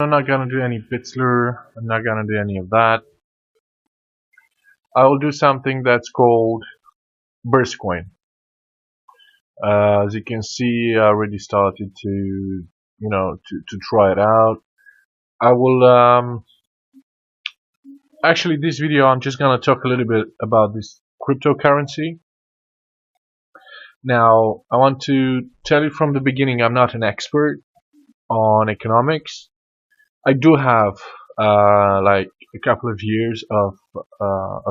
I'm not gonna do any Bitsler. I'm not gonna do any of that. I will do something that's called Burstcoin. As you can see, I already started to try it out. I will actually this video I'm just gonna talk a little bit about this cryptocurrency. Now I want to tell you from the beginning, I'm not an expert on economics. I do have like a couple of years of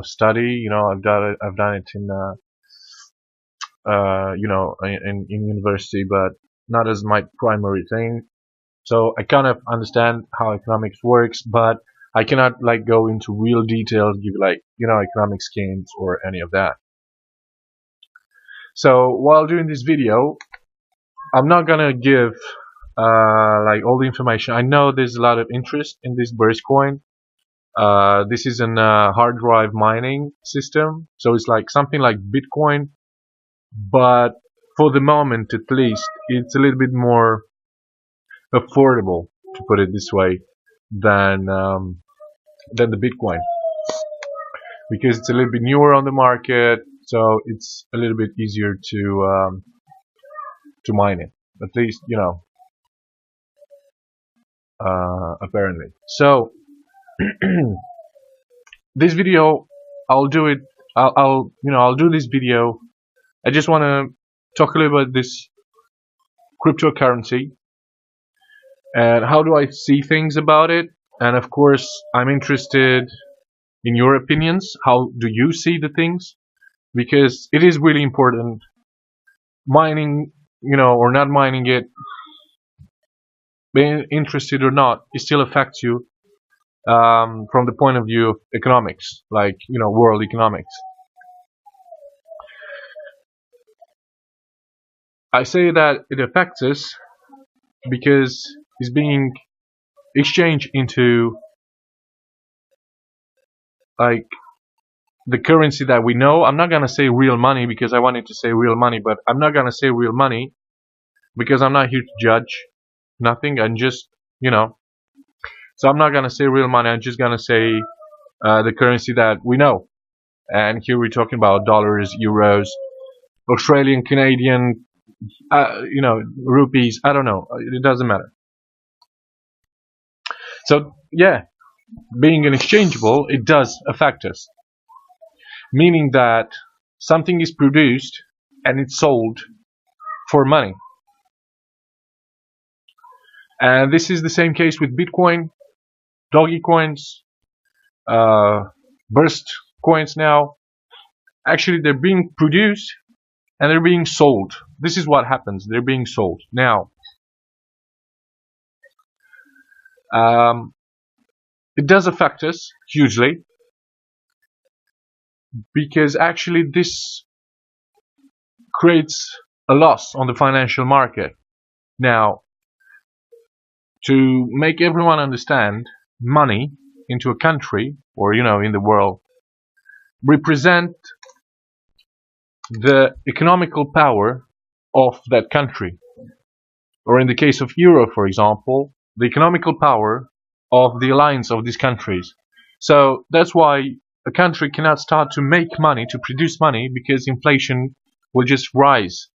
study. I've done it in in university, but not as my primary thing. So I kind of understand how economics works, but I cannot like go into real details, give like economic schemes or any of that. So while doing this video, I'm not gonna give like all the information. I know there's a lot of interest in this Burstcoin. This is an hard drive mining system, so it's like something like Bitcoin, but for the moment at least, it's a little bit more affordable, to put it this way, than the Bitcoin, because it's a little bit newer on the market, so it's a little bit easier to mine it. At least apparently. So this video, I'll do it. I'll do this video. I just want to talk a little about this cryptocurrency and how do I see things about it. And of course, I'm interested in your opinions. How do you see the things? Because it is really important. Mining, or not mining it, being interested or not, it still affects you from the point of view of economics, like world economics. I say that it affects us because it's being exchanged into like the currency that we know. I'm not gonna say real money because I wanted to say real money, but I'm not gonna say real money because I'm not here to judge nothing. I'm just so I'm not gonna say real money. I'm just gonna say the currency that we know. And here we're talking about dollars, euros, Australian, Canadian, rupees. I don't know. It doesn't matter. So yeah, being exchangeable, it does affect us. Meaning that something is produced and it's sold for money. And this is the same case with Bitcoin, Dogecoins, Burst coins now. Actually, they're being produced and they're being sold. This is what happens. They're being sold. Now, it does affect us hugely because actually this creates a loss on the financial market. Now, to make everyone understand, money into a country or in the world represent the economical power of that country, or in the case of euro, for example, the economical power of the alliance of these countries. So that's why a country cannot start to make money, to produce money, because inflation will just rise,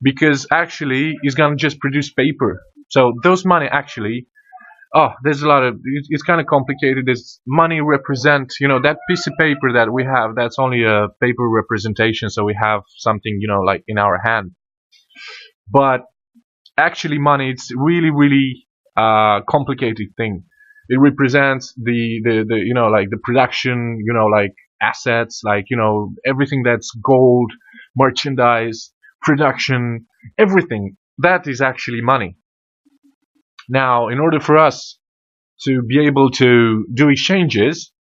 because actually it's gonna just produce paper. So those money actually, there's a lot of, it's kind of complicated. This money represent, that piece of paper that we have, that's only a paper representation, so we have something, like in our hand. But actually money, it's really complicated thing. It represents the like the production, like assets, like everything that's gold, merchandise, production, everything. That is actually money. Now, in order for us to be able to do exchanges,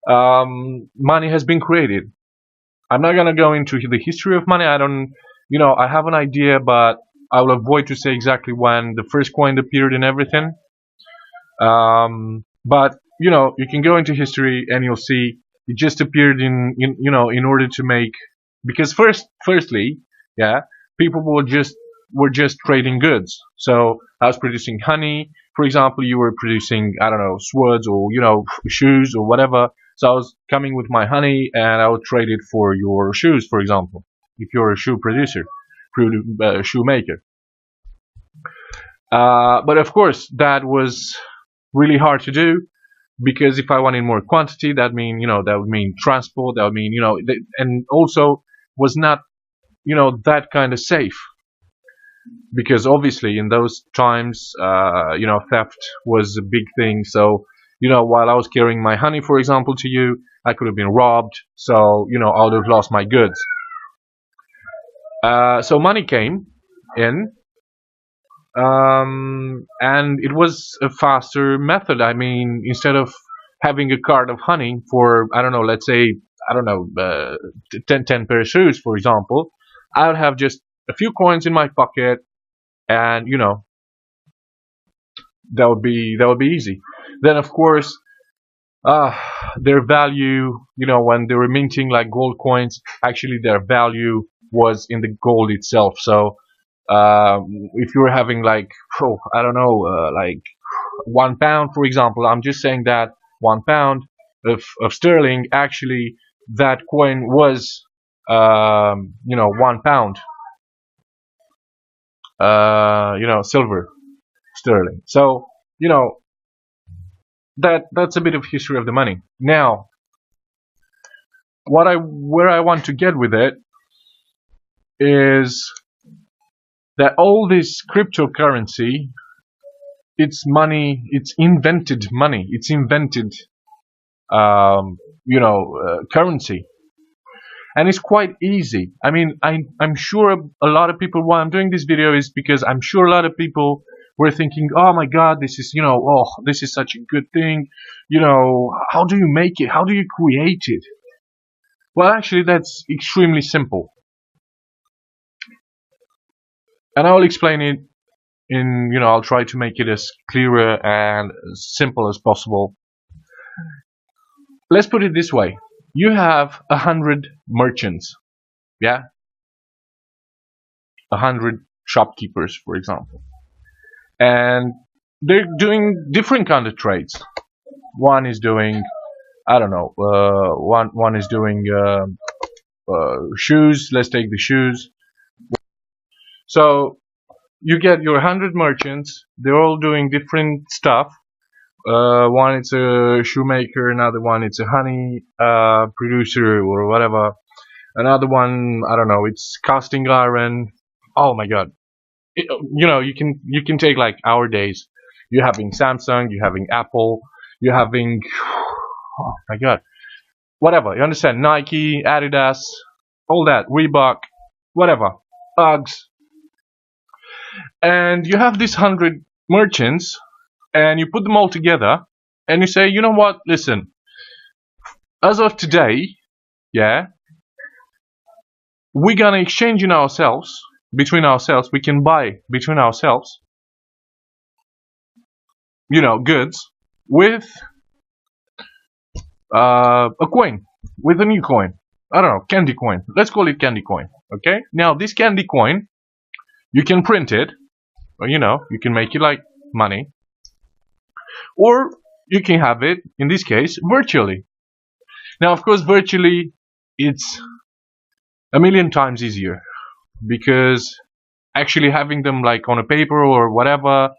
money has been created. I'm not gonna go into the history of money. I don't, I have an idea, but I will avoid to say exactly when the first coin appeared and everything. But you can go into history and you'll see it just appeared in order to make, because firstly, yeah, people were just trading goods. So I was producing honey for example, you were producing, I don't know, swords or, shoes or whatever. So I was coming with my honey and I would trade it for your shoes, for example, if you're a shoe producer, shoemaker. But of course, that was really hard to do, because if I wanted more quantity, that would mean transport, that would mean, and also was not, that kind of safe, because obviously in those times, theft was a big thing. So, while I was carrying my honey, for example, to you, I could have been robbed. So, I would have lost my goods. So money came in, and it was a faster method. I mean, instead of having a cart of honey for, I don't know, let's say, I don't know, 10 pair of shoes, for example, I would have just a few coins in my pocket, and that would be easy. Then of course, their value, when they were minting like gold coins, actually their value was in the gold itself. So if you're having like, I don't know, like £1, for example, I'm just saying that £1 of sterling, actually that coin was £1, silver sterling. So that's a bit of history of the money. Now, where I want to get with it is that all this cryptocurrency, it's money, it's invented money, it's invented currency, and it's quite easy. I mean, I'm sure a lot of people, why I'm doing this video is because I'm sure a lot of people were thinking, oh my god, this is, this is such a good thing, how do you make it, how do you create it? Well, actually, that's extremely simple, and I'll explain it in, I'll try to make it as clearer and as simple as possible. Let's put it this way. You have 100 merchants, yeah? 100 shopkeepers, for example. And they're doing different kind of trades. One is doing, I don't know, one is doing shoes. Let's take the shoes. So you get your 100 merchants. They're all doing different stuff. One it's a shoemaker, another one it's a honey producer or whatever. Another one, I don't know, it's casting iron. Oh my god. You can take like our days. You're having Samsung, you're having Apple, you're having, oh my god, whatever, you understand, Nike, Adidas, all that, Reebok, whatever, Uggs. And you have these 100 merchants, and you put them all together, and you say, you know what, listen, as of today, yeah, we're gonna exchange between ourselves, we can buy between ourselves, goods with a coin, with a new coin. I don't know, candy coin. Let's call it candy coin. Okay? Now, this candy coin, you can print it, or, you can make it like money, or you can have it, in this case, virtually. Now, of course, virtually, it's a million times easier, because actually having them like on a paper or whatever,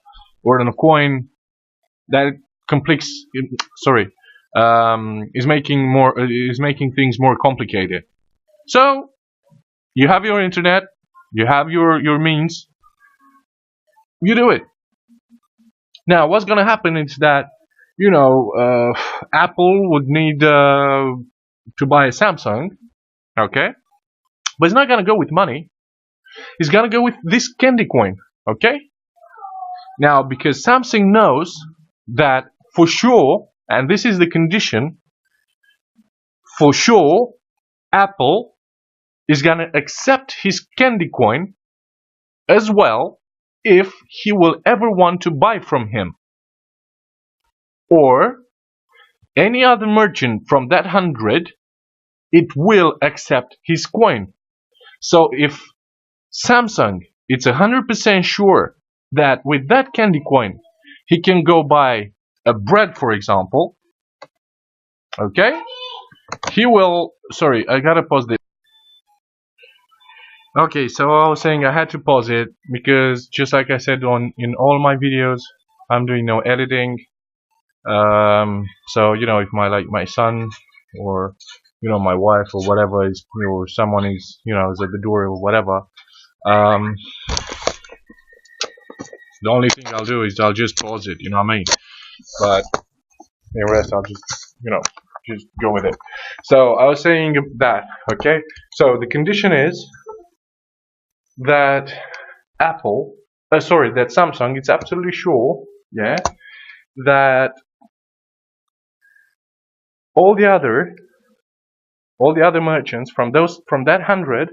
or on a coin, that is making things more complicated. So you have your internet, you have your means, you do it. Now, what's gonna happen is that Apple would need to buy a Samsung, okay, but it's not gonna go with money. It's gonna go with this candy coin, okay? Now, because Samsung knows that for sure, and this is the condition, for sure, Apple is gonna accept his candy coin as well if he will ever want to buy from him, or any other merchant from that 100, it will accept his coin. So if Samsung, it's 100% sure that with that candy coin he can go buy a bread, for example. Okay, he will. Sorry, I gotta pause this. Okay, so I was saying I had to pause it because, just like I said in all my videos, I'm doing no editing. So if my son or my wife or whatever is, or someone is is at the door or whatever, the only thing I'll do is I'll just pause it. You know what I mean? But the rest I'll just just go with it. So I was saying that. Okay. So the condition is that that Samsung, it's absolutely sure, yeah, that all the other merchants from that 100,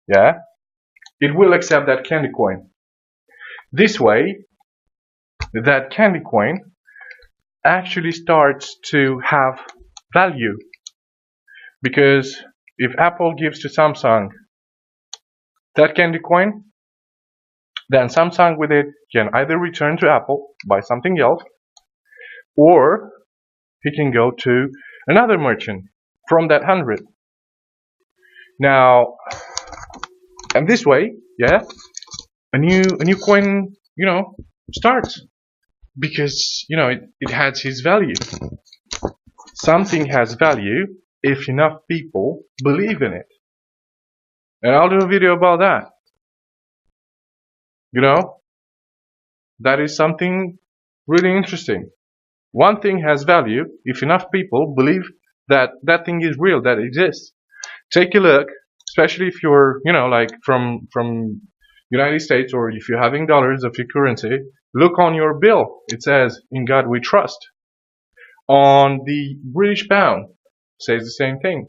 yeah, it will accept that candy coin. This way, that candy coin actually starts to have value, because if Apple gives to Samsung that candy coin, then Samsung with it can either return to Apple, buy something else, or he can go to another merchant from that 100. Now, and this way, yeah, a new coin, starts, because it has its value. Something has value if enough people believe in it, and I'll do a video about that. That is something really interesting. One thing has value if enough people believe that that thing is real, that exists. Take a look, especially if you're, like from United States, or if you're having dollars of your currency. Look on your bill. It says, "In God we trust." On the British pound, it says the same thing.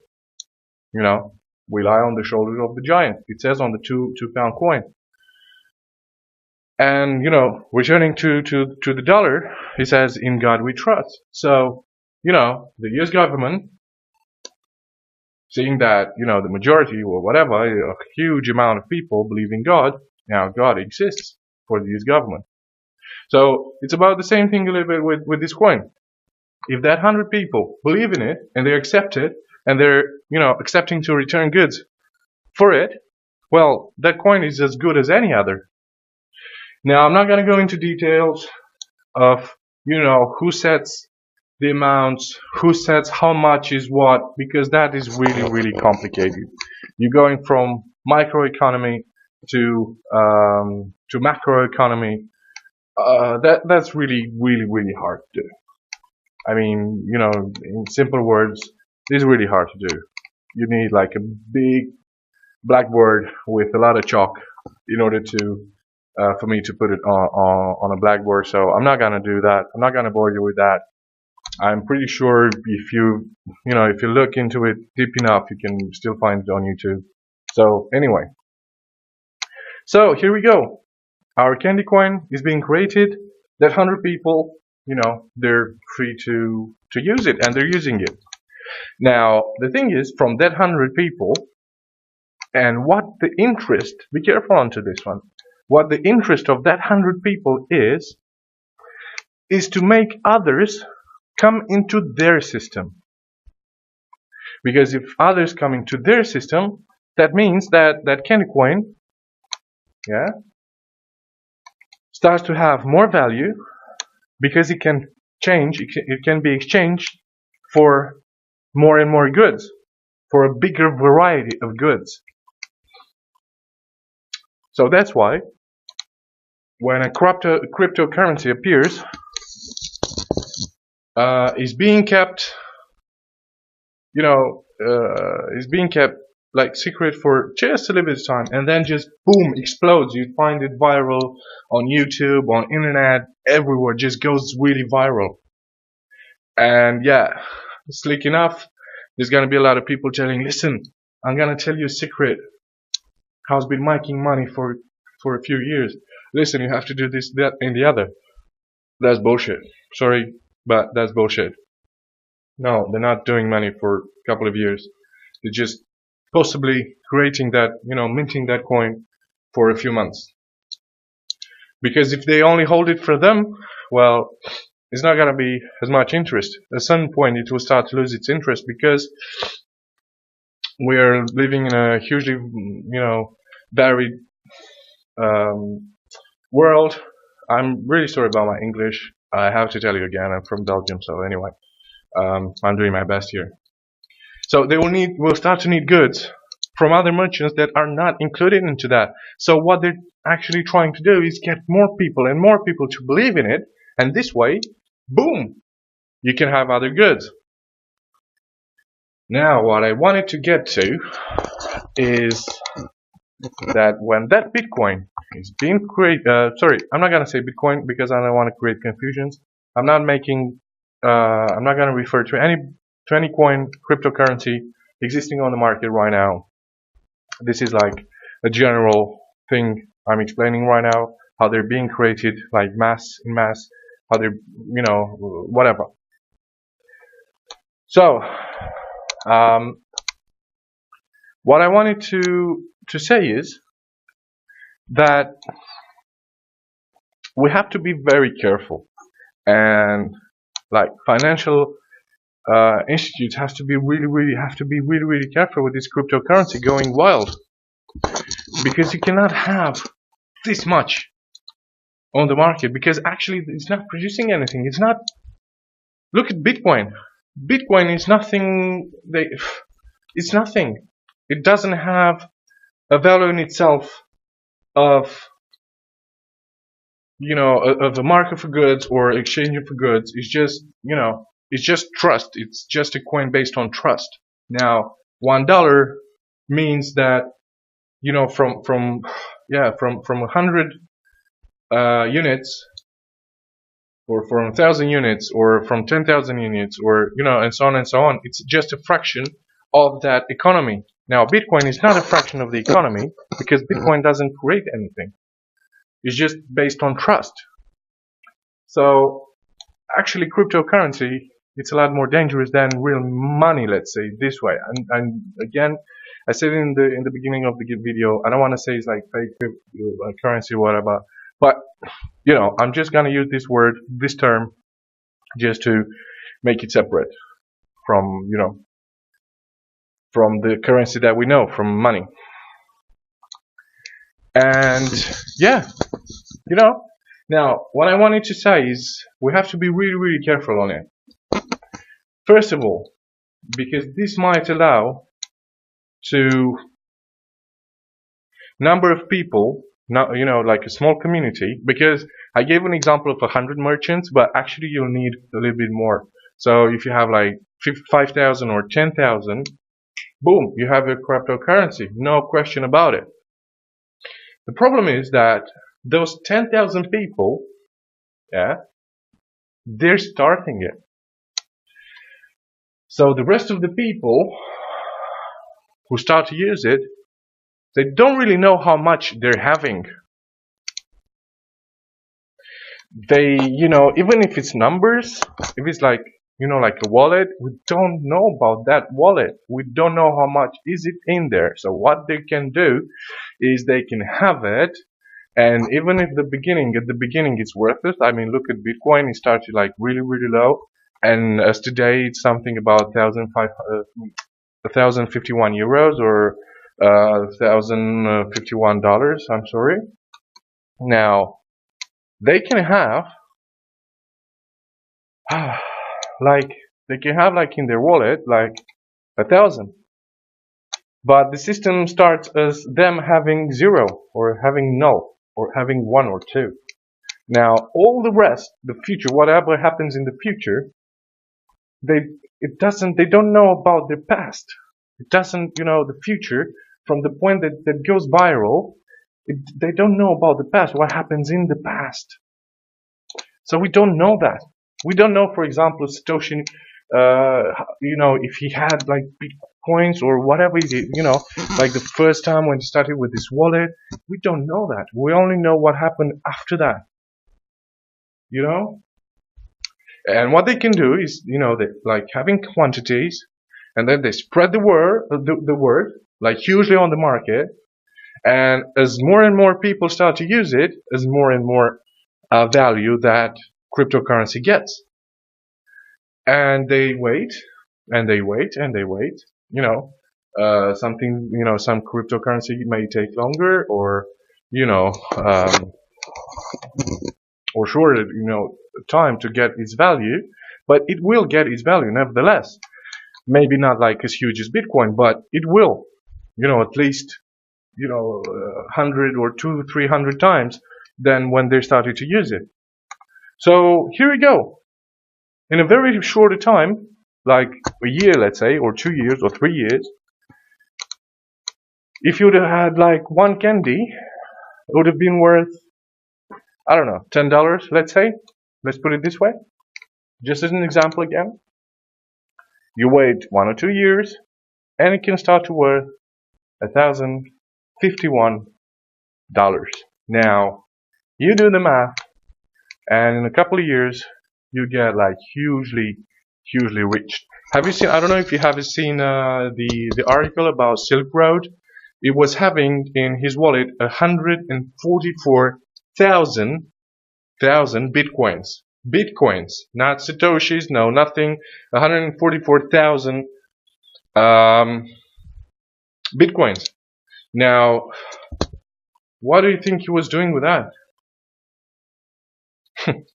We lie on the shoulders of the giant. It says on the two-pound coin. And returning to the dollar, it says, "In God we trust." So the U.S. government, seeing that the majority or whatever, a huge amount of people believe in God. Now God exists for the U.S. government. So it's about the same thing a little bit with this coin. If that 100 people believe in it and they accept it, and they're accepting to return goods for it, well, that coin is as good as any other. Now, I'm not going to go into details of who sets the amounts, who sets how much is what, because that is really, really complicated. You're going from microeconomy to macroeconomy. That's really, really, really hard to do. I mean, in simple words, it's really hard to do. You need like a big blackboard with a lot of chalk in order to for me to put it on a blackboard. So I'm not gonna do that. I'm not gonna bore you with that. I'm pretty sure if you look into it deep enough, you can still find it on YouTube. So anyway, so here we go. Our candy coin is being created. That 100 people, they're free to use it, and they're using it. Now, the thing is, from that 100 people, and what the interest, be careful onto this one, what the interest of that 100 people is to make others come into their system. Because if others come into their system, that means that that candy coin, yeah, starts to have more value, because it can change, it can be exchanged for more and more goods, for a bigger variety of goods. So that's why when a cryptocurrency appears, is being kept, is being kept like secret for just a little bit of time, and then just boom, explodes. You find it viral on YouTube, on internet, everywhere, just goes really viral. And yeah, slick enough, there's gonna be a lot of people telling, "Listen, I'm gonna tell you a secret. How's been making money for a few years. Listen, you have to do this, that, and the other." That's bullshit. Sorry, but that's bullshit. No, they're not doing money for a couple of years. They're just possibly creating that, minting that coin for a few months. Because if they only hold it for them, well, it's not gonna be as much interest. At some point, it will start to lose its interest because we are living in a hugely, varied world. I'm really sorry about my English. I have to tell you again, I'm from Belgium, so anyway, I'm doing my best here. So they will start to need goods from other merchants that are not included into that. So what they're actually trying to do is get more people and more people to believe in it, and this way, boom, you can have other goods. Now, what I wanted to get to is that when that Bitcoin is being created, I'm not gonna say Bitcoin because I don't want to create confusions. I'm not gonna refer to any coin, cryptocurrency existing on the market right now. This is like a general thing I'm explaining right now, how they're being created, like mass, how they're, whatever. So, what I wanted to say is that we have to be very careful, and like financial institutes have to be really careful with this cryptocurrency going wild, because you cannot have this much on the market because actually it's not producing anything. It's not. Look at Bitcoin. Bitcoin is nothing. It's nothing. It doesn't have a value in itself of of a market for goods or exchange for goods. It's just it's just trust. It's just a coin based on trust. Now, $1 means that from 100 units, or from 1,000 units, or from 10,000 units, or and so on and so on. It's just a fraction of that economy. Now, Bitcoin is not a fraction of the economy because Bitcoin doesn't create anything. It's just based on trust. So, actually, cryptocurrency, it's a lot more dangerous than real money. Let's say this way. And again, I said in the beginning of the video, I don't want to say it's like fake currency or whatever, but I'm just gonna use this term, just to make it separate from from the currency that we know, from money. And yeah, now what I wanted to say is we have to be really careful on it. First of all, because this might allow to number of people, like a small community, because I gave an example of 100 merchants, but actually you'll need a little bit more. So if you have like 5,000 or 10,000, boom, you have a cryptocurrency, no question about it. The problem is that those 10,000 people, they're starting it. So the rest of the people who start to use it, they don't really know how much they're having. They, even if it's numbers, if it's like, like a wallet, we don't know about that wallet. We don't know how much is it in there. So what they can do is they can have it, and even if at the beginning it's worthless. I mean, look at Bitcoin. It started like really low, and as today it's something about 1,051 euros or $1,051. I'm sorry. Now they can have like in their wallet like 1,000, but the system starts as them having 0 or having null or having 1 or 2. Now all the rest, the future, whatever happens in the future, they don't know about the past. It doesn't, the future, from the point that goes viral, they don't know about the past, what happens in the past. So we don't know that. We don't know, for example, Satoshi, if he had like Bitcoins or whatever he did, like the first time when he started with this wallet, we don't know that. We only know what happened after that. And what they can do is, they like having quantities, and then they spread the word like hugely on the market, And as more and more people start to use it, as more and more value that cryptocurrency gets. And they wait, and they wait, and they wait. You know, some cryptocurrency may take longer, or you know, or shorter, time to get its value, but it will get its value nevertheless. Maybe not like as huge as Bitcoin, but it will. At least 100 or 200-300 times than when they started to use it. So here we go. In a very short time, like a year, let's say, or 2 years or 3 years, if you'd have had like one candy, it would have been worth, I don't know, $10, let's say. Let's put it this way. Just as an example again. You wait 1 or 2 years, and it can start to worth $1,051. Now, you do the math, and in a couple of years, you get like hugely rich. Have you seen? I don't know if you have seen the article about Silk Road. It was having in his wallet 144,000 bitcoins, not satoshis, no, nothing. 144,000 bitcoins. Now, what do you think he was doing with that?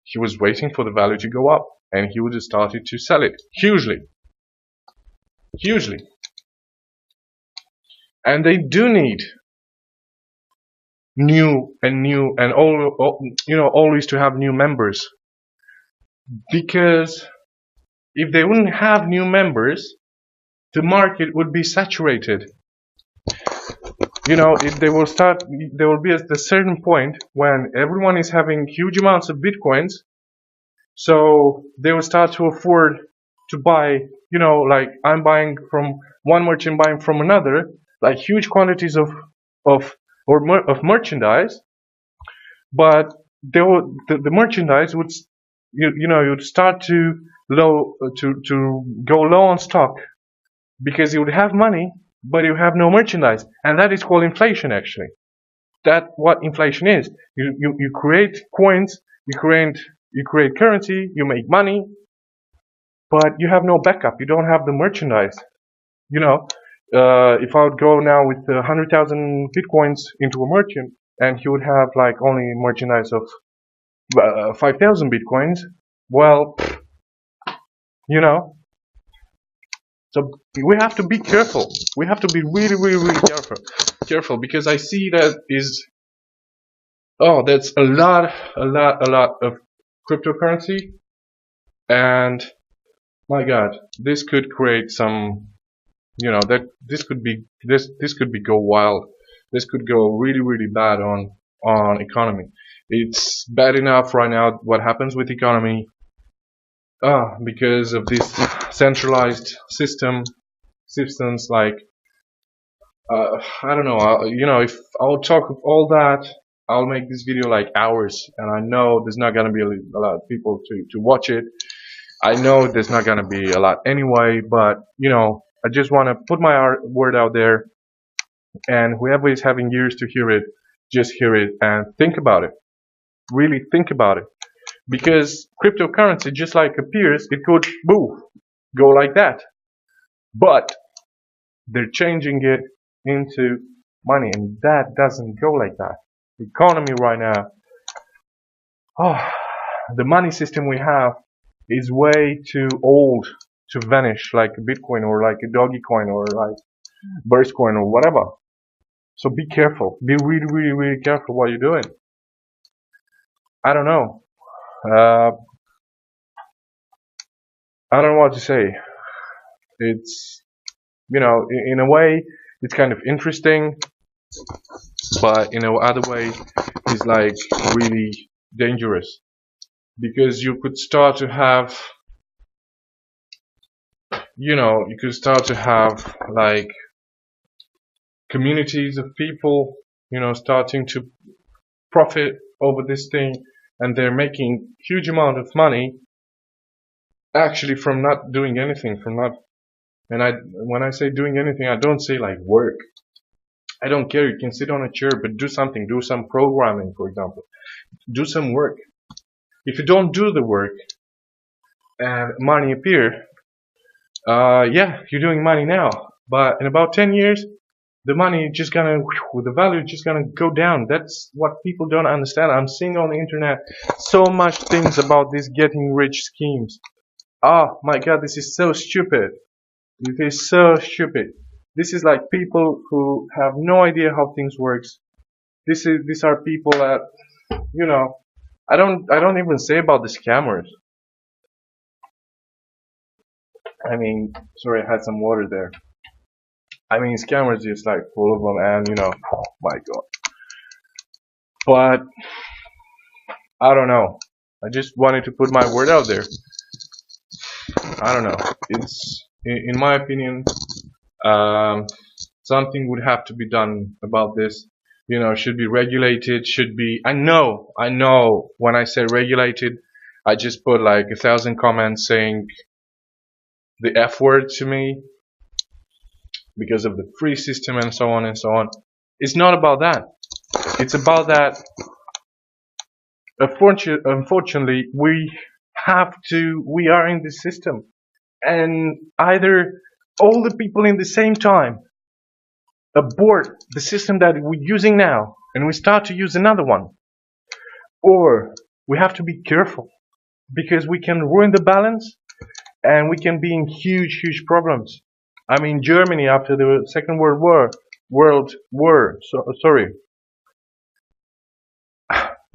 He was waiting for the value to go up, and he would have started to sell it hugely. And they do need always to have new members, because if they wouldn't have new members, the market would be saturated. There will be a certain point when everyone is having huge amounts of bitcoins, so they will start to afford to buy, like I'm buying from one merchant, buying from another, like huge quantities of merchandise. But the merchandise would, you'd start to go low on stock, because you would have money, but you have no merchandise, and that is called inflation. Actually, that's what inflation is. You create coins, you create currency, you make money, but you have no backup. You don't have the merchandise. If I would go now with 100,000 bitcoins into a merchant, and he would have like only merchandise of 5,000 bitcoins, well, So we have to be careful. We have to be really careful, because I see that's a lot of cryptocurrency, and my God, this could create some, this could be go wild. This could go really bad on economy. It's bad enough right now what happens with economy. Because of this centralized systems like I don't know. If I'll talk of all that, I'll make this video like hours, and I know there's not gonna be a lot of people to watch it. I know there's not gonna be a lot anyway, but I just want to put my word out there, and whoever is having ears to hear it, just hear it and think about it. Really think about it. Because cryptocurrency just like appears, it could go like that. But they're changing it into money, and that doesn't go like that. The economy right now, the money system we have is way too old to vanish like a Bitcoin or like a Dogecoin or like Burstcoin or whatever. So be careful. Be really careful what you're doing. I don't know. I don't know what to say. It's, in a way, it's kind of interesting, but in another way, it's like really dangerous, because you could start to have, like communities of people, starting to profit over this thing. And they're making huge amount of money actually from not doing anything, when I say doing anything, I don't say like work. I don't care. You can sit on a chair, but do something. Do some programming, for example. Do some work. If you don't do the work and money appear, yeah, you're doing money now. But in about 10 years, the money just gonna, the value just gonna go down. That's what people don't understand. I'm seeing on the internet so much things about these getting rich schemes. Oh my god, this is so stupid. It is so stupid. This is like people who have no idea how things works. These are people that, you know, I don't even say about the scammers. I mean, sorry, I had some water there. I mean, scammers just like full of them, and oh my god. But I don't know. I just wanted to put my word out there. I don't know. It's in my opinion, um, something would have to be done about this. Should be regulated. Should be. I know. When I say regulated, I just put like 1,000 comments saying the F word to me because of the free system and so on and so on. It's not about that. It's about that. Unfortunately, we are in this system, and either all the people in the same time abort the system that we're using now and we start to use another one, or we have to be careful because we can ruin the balance and we can be in huge problems. I mean, Germany after the Second World War, sorry,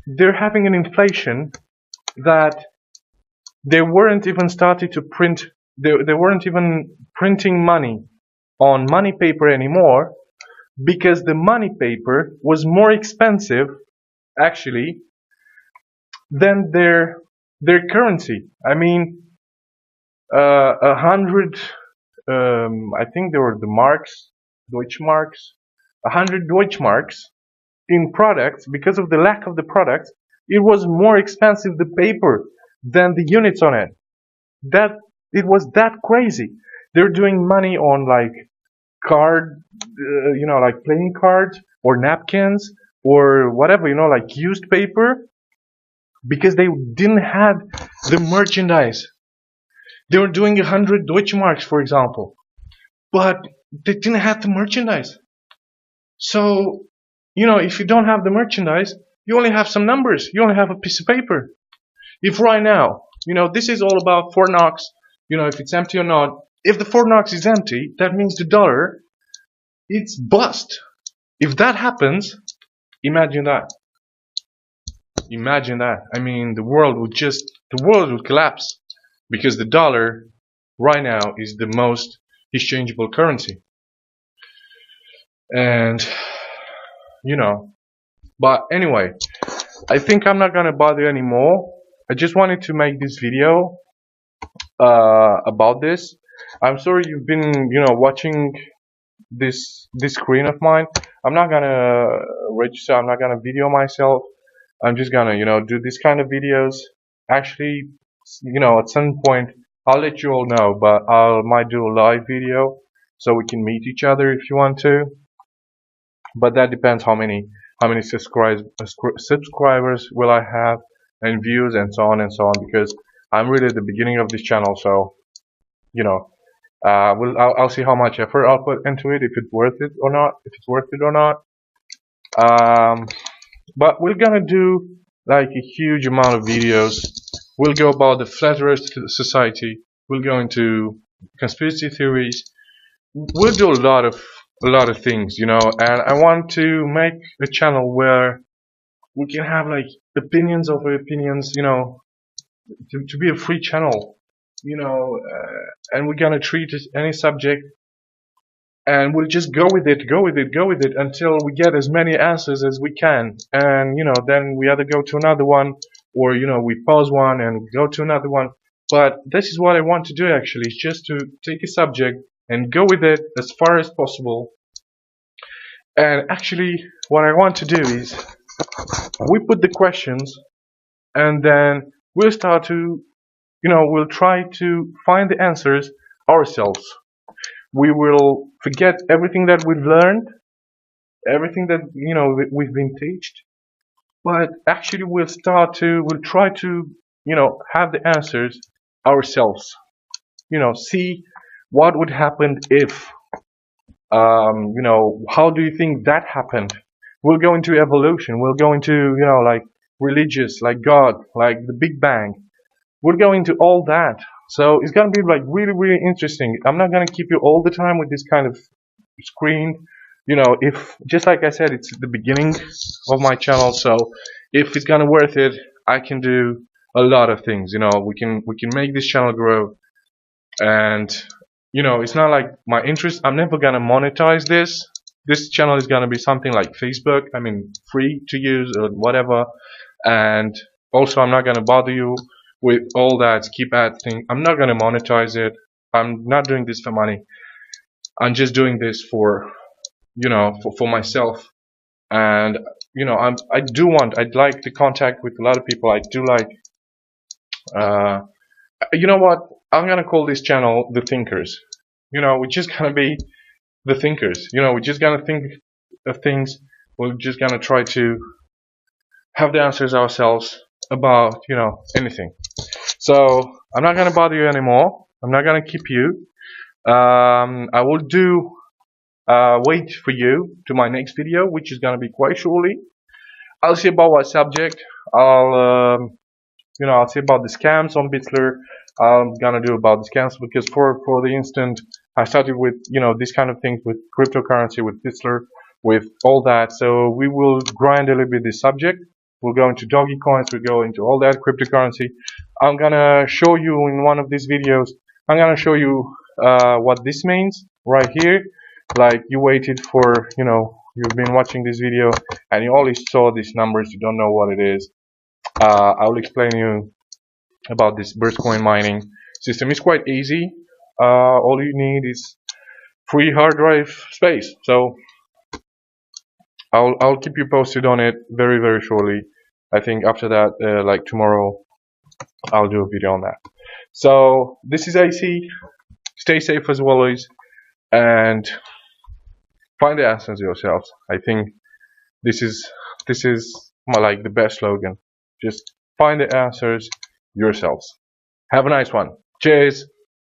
they're having an inflation that they weren't even started to print. They weren't even printing money on money paper anymore because the money paper was more expensive, actually, than their currency. I mean, 100. I think they were the marks, Deutschmarks. 100 Deutschmarks in products, because of the lack of the products, it was more expensive the paper than the units on it. That it was that crazy. They're doing money on like like playing cards or napkins or whatever, like used paper, because they didn't have the merchandise. They were doing 100 Deutschmarks, for example, but they didn't have the merchandise. So, if you don't have the merchandise, you only have some numbers. You only have a piece of paper. If right now, this is all about Fort Knox, if it's empty or not. If the Fort Knox is empty, that means the dollar, it's bust. If that happens, imagine that. Imagine that. I mean, the world would collapse because the dollar right now is the most exchangeable currency. And, but anyway, I think I'm not gonna bother anymore. I just wanted to make this video about this. I'm sorry you've been, watching this screen of mine. I'm not gonna register. I'm not gonna video myself. I'm just gonna, do this kind of videos. Actually, at some point I'll let you all know, but I might do a live video so we can meet each other if you want to. But that depends how many subscribers will I have and views and so on and so on, because I'm really at the beginning of this channel, so I'll see how much effort I'll put into it, if it's worth it or not. But we're gonna do like a huge amount of videos. We'll go about the flat earth society. We'll go into conspiracy theories. We'll do a lot of things, and I want to make a channel where we can have like opinions over opinions, to be a free channel, and we're gonna treat any subject and we'll just go with it until we get as many answers as we can, and then we either go to another one, or we pause one and go to another one. But this is what I want to do actually, is just to take a subject and go with it as far as possible. And actually what I want to do is we put the questions, and then we'll start to we'll try to find the answers ourselves. We will forget everything that we've learned, everything that we've been taught, but actually we'll try to have the answers ourselves. See what would happen if, how do you think that happened? We'll go into evolution. We'll go into, like religious, like God, like the Big Bang. We'll go into all that. So it's gonna be like really, really interesting. I'm not gonna keep you all the time with this kind of screen. If just like I said, it's the beginning of my channel. So if it's gonna worth it, I can do a lot of things. We can make this channel grow, and it's not like my interest. I'm never gonna monetize this channel. Is gonna be something like Facebook, I mean, free to use or whatever. And also, I'm not gonna bother you with all that skip ad thing. I'm not gonna monetize it. I'm not doing this for money. I'm just doing this for for myself. And I'd like to contact with a lot of people. I do like, you know what, I'm gonna call this channel the Thinkers. We're just gonna be the thinkers. We're just gonna think of things. We're just gonna try to have the answers ourselves about anything. So I'm not gonna bother you anymore. I'm not gonna keep you. I will do wait for you to my next video, which is gonna be quite shortly. I'll see about what subject. I'll see about the scams on Bitsler. I'm gonna do about the scams because for the instant, I started with these kind of things with cryptocurrency, with Bitsler, with all that. So we will grind a little bit this subject. We'll go into Dogecoins. We'll go into all that cryptocurrency. I'm gonna show you in one of these videos. I'm gonna show you what this means right here. Like you waited for, you've been watching this video and you only saw these numbers. You don't know what it is. I will explain you about this Burstcoin mining system. It's quite easy. All you need is free hard drive space. So I'll keep you posted on it very, very shortly. I think after that, like tomorrow, I'll do a video on that. So this is AC. Stay safe as always, and find the answers yourselves. I think this is the best slogan. Just find the answers yourselves. Have a nice one. Cheers.